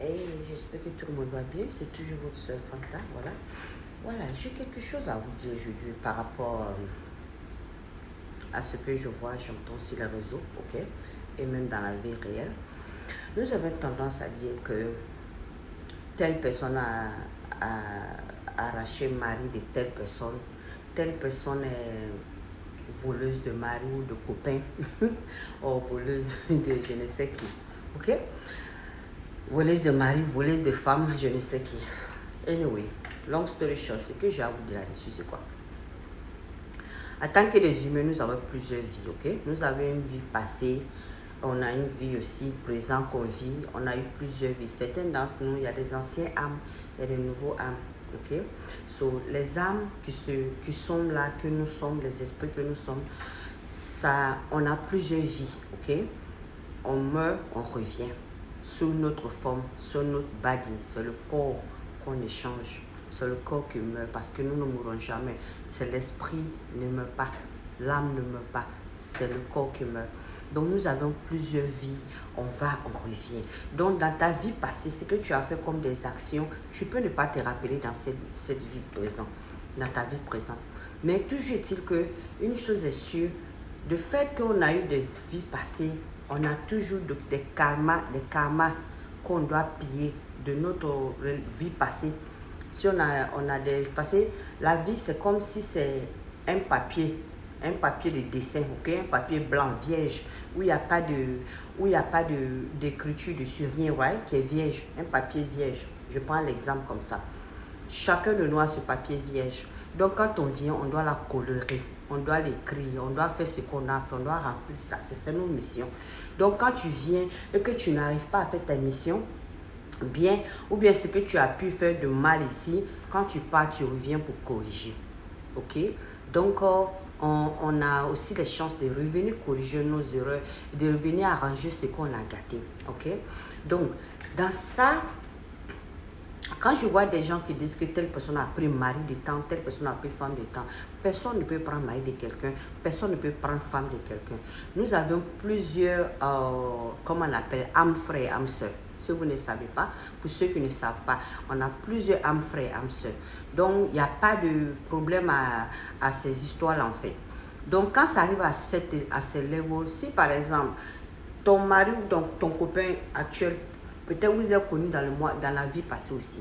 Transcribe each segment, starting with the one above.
Et j'espère que tout le monde va bien. C'est toujours votre soeur Fanta. Voilà, j'ai quelque chose à vous dire aujourd'hui par rapport à ce que je vois, j'entends sur les réseaux, ok, et même dans la vie réelle. Nous avons tendance à dire que telle personne a arraché le mari de telle personne est voleuse de mari ou de copain, ou voleuse de je ne sais qui, ok. Voleuse de mari, voleuse de femme, je ne sais qui. Anyway, long story short, ce que j'ai à vous dire là-dessus, c'est quoi? En tant que des humains, nous avons plusieurs vies, ok? Nous avons une vie passée, on a une vie aussi présente qu'on vit, on a eu plusieurs vies. Certains d'entre nous, il y a des anciens âmes, il y a des nouveaux âmes, ok? So, les âmes qui sont là, que nous sommes, les esprits que nous sommes, ça, on a plusieurs vies, ok? On meurt, on revient sous notre forme, sur notre body, c'est le corps qu'on échange, c'est le corps qui meurt parce que nous ne mourrons jamais. C'est l'esprit ne meurt pas, l'âme ne meurt pas, c'est le corps qui meurt. Donc nous avons plusieurs vies, on va, on revient. Donc dans ta vie passée, ce que tu as fait comme des actions, tu peux ne pas te rappeler dans cette vie présente, dans ta vie présente. Mais toujours est-il que une chose est sûre, le fait qu'on a eu des vies passées, on a toujours des karmas qu'on doit payer de notre vie passée. Si on a des passés, la vie c'est comme si c'est un papier de dessin, ok, un papier blanc vierge où il n'y a pas d'écriture dessus, rien, right, qui est vierge, un papier vierge. Je prends l'exemple comme ça. Chacun de nous a ce papier vierge. Donc quand on vient, on doit la colorer, on doit l'écrire, on doit faire ce qu'on a fait, on doit remplir ça, c'est nos missions. Donc quand tu viens et que tu n'arrives pas à faire ta mission, bien, ou bien ce que tu as pu faire de mal ici, quand tu pars, tu reviens pour corriger. Ok? Donc, on a aussi les chances de revenir corriger nos erreurs, de revenir arranger ce qu'on a gâté. Ok? Donc, dans ça, quand je vois des gens qui disent que telle personne a pris mari de temps, telle personne a pris femme de temps, personne ne peut prendre mari de quelqu'un, personne ne peut prendre femme de quelqu'un. Nous avons plusieurs, comment on appelle, âmes frères, âmes sœurs. Si vous ne savez pas, pour ceux qui ne savent pas, on a plusieurs âmes frères, âmes sœurs. Donc, il n'y a pas de problème à ces histoires-là, en fait. Donc, quand ça arrive à ces levels, si par exemple, ton mari ou ton copain actuel, peut-être vous êtes connu dans la vie passée aussi.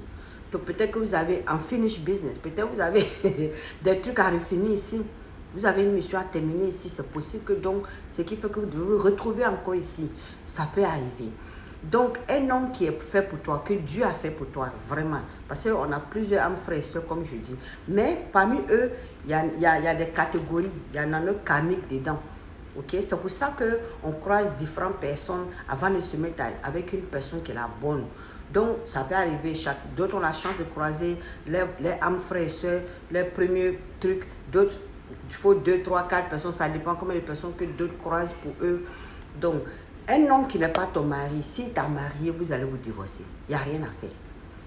Donc, peut-être que vous avez unfinished business, peut-être que vous avez des trucs à refinir ici. Vous avez une mission à terminer ici, c'est possible que donc, ce qui fait que vous devez vous retrouver encore ici, ça peut arriver. Donc, un homme qui est fait pour toi, que Dieu a fait pour toi, vraiment. Parce qu'on a plusieurs âmes frères et soeurs, comme je dis. Mais parmi eux, il y a des catégories, il y en a un karmique dedans. Okay? C'est pour ça qu'on croise différentes personnes avant de se mettre avec une personne qui est la bonne. Donc, ça peut arriver, d'autres ont la chance de croiser les âmes frères et soeurs, les premiers trucs. D'autres, il faut 2, 3, 4 personnes, ça dépend combien de personnes que d'autres croisent pour eux. Donc, un homme qui n'est pas ton mari, s'il t'a marié, vous allez vous divorcer. Il n'y a rien à faire.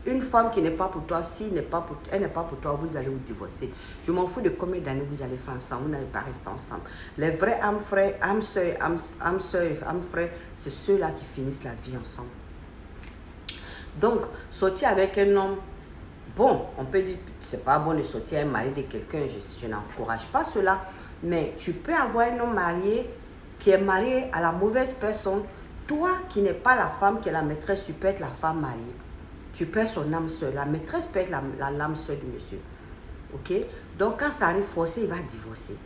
Une femme qui n'est pas pour toi, elle n'est pas pour toi, vous allez vous divorcer. Je m'en fous de combien d'années vous allez faire ensemble, vous n'allez pas rester ensemble. Les vrais âmes frères, âmes sœurs, âmes frères, c'est ceux-là qui finissent la vie ensemble. Donc, sortir avec un homme, bon, on peut dire, c'est pas bon de sortir avec un mari de quelqu'un, je n'encourage pas cela, mais tu peux avoir un homme marié qui est marié à la mauvaise personne. Toi qui n'es pas la femme qui est la maîtresse, tu peux être la femme mariée. Tu peux être son âme sœur. La maîtresse peut être l'âme sœur du monsieur. Ok? Donc quand ça arrive forcé, il va divorcer.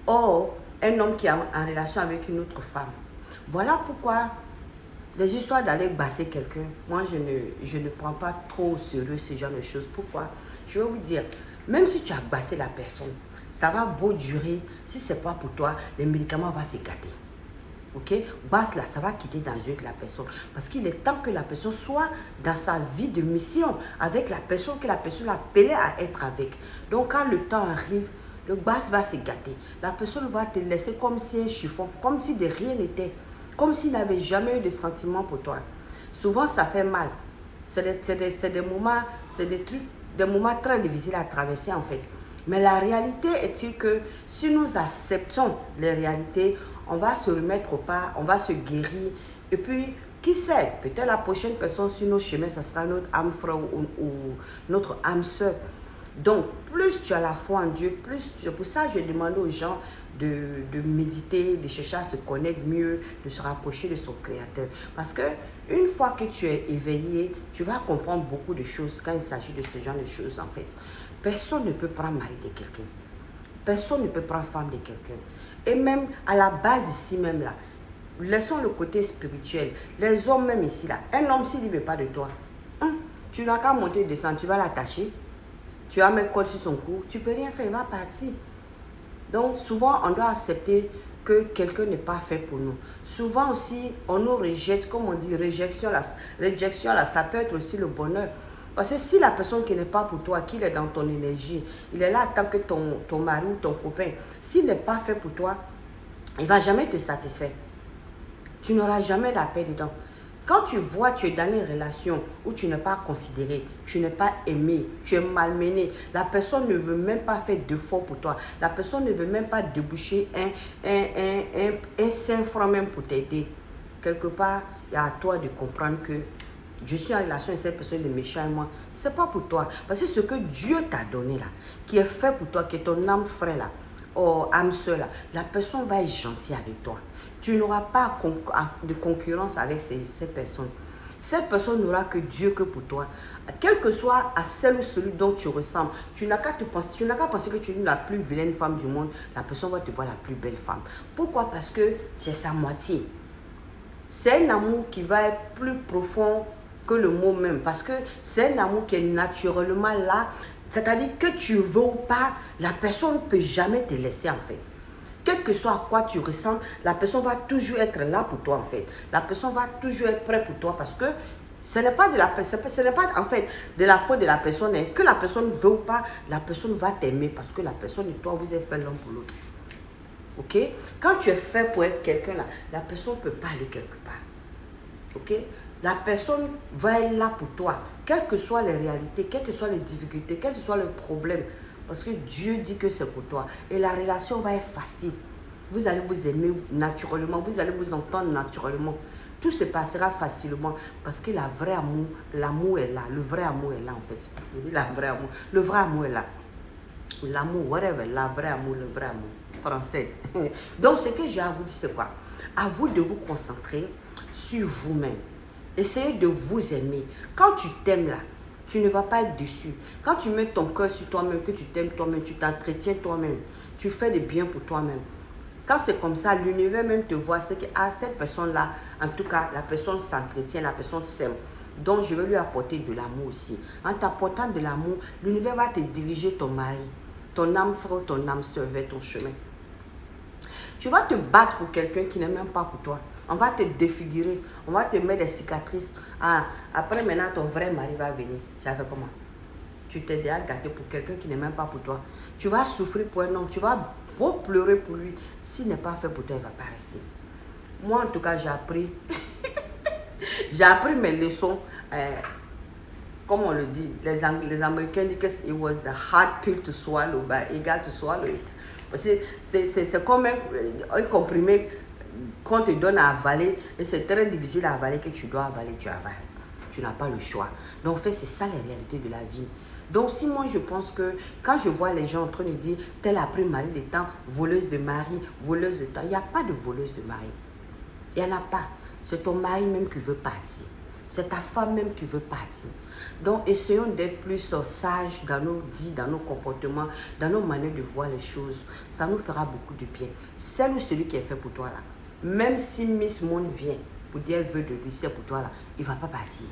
Or, un homme qui est en relation avec une autre femme. Voilà pourquoi les histoires d'aller basser quelqu'un, moi je ne prends pas trop au sérieux ce genre de choses. Pourquoi? Je vais vous dire, même si tu as bassé la personne, ça va beau durer, si ce n'est pas pour toi, les médicaments vont se gâter. Ok? Basse là, ça va quitter dans les yeux de la personne. Parce qu'il est temps que la personne soit dans sa vie de mission, avec la personne que la personne l'a appelée à être avec. Donc quand le temps arrive, le basse va se gâter. La personne va te laisser comme si un chiffon, comme si de rien n'était. Comme s'il n'avait jamais eu de sentiments pour toi. Souvent, ça fait mal. C'est des moments, c'est des moments très difficiles à traverser en fait. Mais la réalité est-il que si nous acceptons les réalités, on va se remettre au pas, on va se guérir. Et puis, Qui sait, peut-être la prochaine personne sur nos chemins, ça sera notre âme frère ou notre âme sœur. Donc, plus tu as la foi en Dieu, plus c'est pour ça que je demande aux gens de méditer, de chercher à se connaître mieux, de se rapprocher de son Créateur. Parce que une fois que tu es éveillé, tu vas comprendre beaucoup de choses quand il s'agit de ce genre de choses en fait. Personne ne peut prendre mari de quelqu'un. Personne ne peut prendre femme de quelqu'un. Et même à la base ici même là, laissons le côté spirituel. Les hommes même ici là, un homme s'il ne veut pas de toi, tu n'as qu'à monter et descendre, tu vas l'attacher. Tu vas mettre code sur son cou, tu ne peux rien faire, il va partir. Donc, souvent, on doit accepter que quelqu'un n'est pas fait pour nous. Souvent aussi, on nous rejette, comme on dit, réjection là, ça peut être aussi le bonheur. Parce que si la personne qui n'est pas pour toi, qu'il est dans ton énergie, il est là tant que ton mari ou ton copain, s'il n'est pas fait pour toi, il ne va jamais te satisfaire. Tu n'auras jamais la paix dedans. Quand tu vois, tu es dans une relation où tu n'es pas considéré, tu n'es pas aimé, tu es malmené, la personne ne veut même pas faire d'efforts pour toi, la personne ne veut même pas déboucher un 5 francs même pour t'aider. Quelque part, il y a à toi de comprendre que je suis en relation avec cette personne de méchant et moi, ce n'est pas pour toi. Parce que ce que Dieu t'a donné là, qui est fait pour toi, qui est ton âme frère là, ou âme soeur là, la personne va être gentille avec toi. Tu n'auras pas de concurrence avec ces personnes. Cette personne n'aura que Dieu que pour toi. Quel que soit à celle ou celui dont tu ressembles, tu n'as qu'à penser que tu es la plus vilaine femme du monde. La personne va te voir la plus belle femme. Pourquoi? Parce que tu es sa moitié. C'est un amour qui va être plus profond que le mot même. Parce que c'est un amour qui est naturellement là. C'est-à-dire que tu veux ou pas, la personne ne peut jamais te laisser en fait. Quel que soit à quoi tu ressembles, la personne va toujours être là pour toi en fait. La personne va toujours être prête pour toi parce que ce n'est pas en fait de la faute de la personne. Hein. Que la personne veut ou pas, la personne va t'aimer parce que la personne et toi, vous êtes fait l'un pour l'autre. Ok? Quand tu es fait pour être quelqu'un là, la personne ne peut pas aller quelque part. Ok? La personne va être là pour toi, quelles que soient les réalités, quelles que soient les difficultés, quels que soient les problèmes. Parce que Dieu dit que c'est pour toi. Et la relation va être facile. Vous allez vous aimer naturellement. Vous allez vous entendre naturellement. Tout se passera facilement. Parce que la vraie amour, l'amour est là. Le vrai amour est là en fait. Je dis la vraie amour. Le vrai amour est là. L'amour, whatever. La vraie amour, le vrai amour. Français. Donc ce que j'ai à vous dire c'est quoi? À vous de vous concentrer sur vous-même. Essayez de vous aimer. Quand tu t'aimes là, tu ne vas pas être déçu. Quand tu mets ton cœur sur toi-même, que tu t'aimes toi-même, tu t'entretiens toi-même, tu fais du bien pour toi-même. Quand c'est comme ça, l'univers même te voit, c'est que cette personne-là, en tout cas, la personne s'entretient, la personne s'aime. Donc, je vais lui apporter de l'amour aussi. En t'apportant de l'amour, l'univers va te diriger ton mari, ton âme frère, ton âme sœur vers ton chemin. Tu vas te battre pour quelqu'un qui n'est même pas pour toi. On va te défigurer, on va te mettre des cicatrices. Après, maintenant, ton vrai mari va venir. Tu as fait comment? Tu t'es déjà gâté pour quelqu'un qui n'est même pas pour toi. Tu vas souffrir pour un homme, tu vas beau pleurer pour lui. S'il n'est pas fait pour toi, il ne va pas rester. Moi, en tout cas, j'ai appris. J'ai appris mes leçons. Comme on le dit, les Américains disent que it was the hard pill to swallow, but you got to swallow it. C'est comme un comprimé qu'on te donne à avaler et c'est très difficile à avaler que tu dois avaler, tu avales. Tu n'as pas le choix. Donc, en fait, c'est ça la réalité de la vie. Donc, si moi, je pense que quand je vois les gens en train de dire telle a pris mari de temps, voleuse de mari, voleuse de temps, il n'y a pas de voleuse de mari. Il n'y en a pas. C'est ton mari même qui veut partir. C'est ta femme même qui veut partir. Donc, essayons d'être plus sages dans nos dits, dans nos comportements, dans nos manières de voir les choses. Ça nous fera beaucoup de bien. Celle ou celui qui est fait pour toi là, même si Miss Monde vient pour dire veut de lui, c'est pour toi là, il ne va pas partir.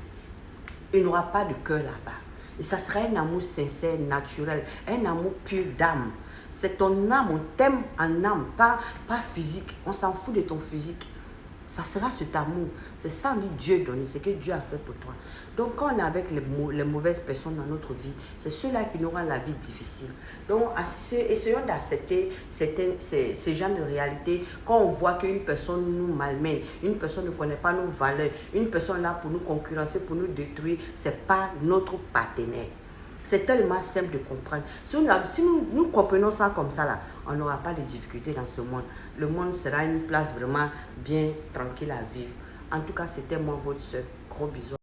Il n'aura pas de cœur là-bas. Et ça sera un amour sincère, naturel, un amour pur d'âme. C'est ton âme, on t'aime en âme, pas physique. On s'en fout de ton physique. Ça sera cet amour. C'est ça que Dieu donne, c'est que Dieu a fait pour toi. Donc quand on est avec les mauvaises personnes dans notre vie, c'est ceux-là qui nous rendent la vie difficile. Donc essayons d'accepter ces genres de réalité. Quand on voit qu'une personne nous malmène, une personne ne connaît pas nos valeurs, une personne là pour nous concurrencer, pour nous détruire, ce n'est pas notre partenaire. C'est tellement simple de comprendre. Si nous comprenons ça comme ça, là, on n'aura pas de difficultés dans ce monde. Le monde sera une place vraiment bien tranquille à vivre. En tout cas, c'était moi, votre soeur. Gros bisous.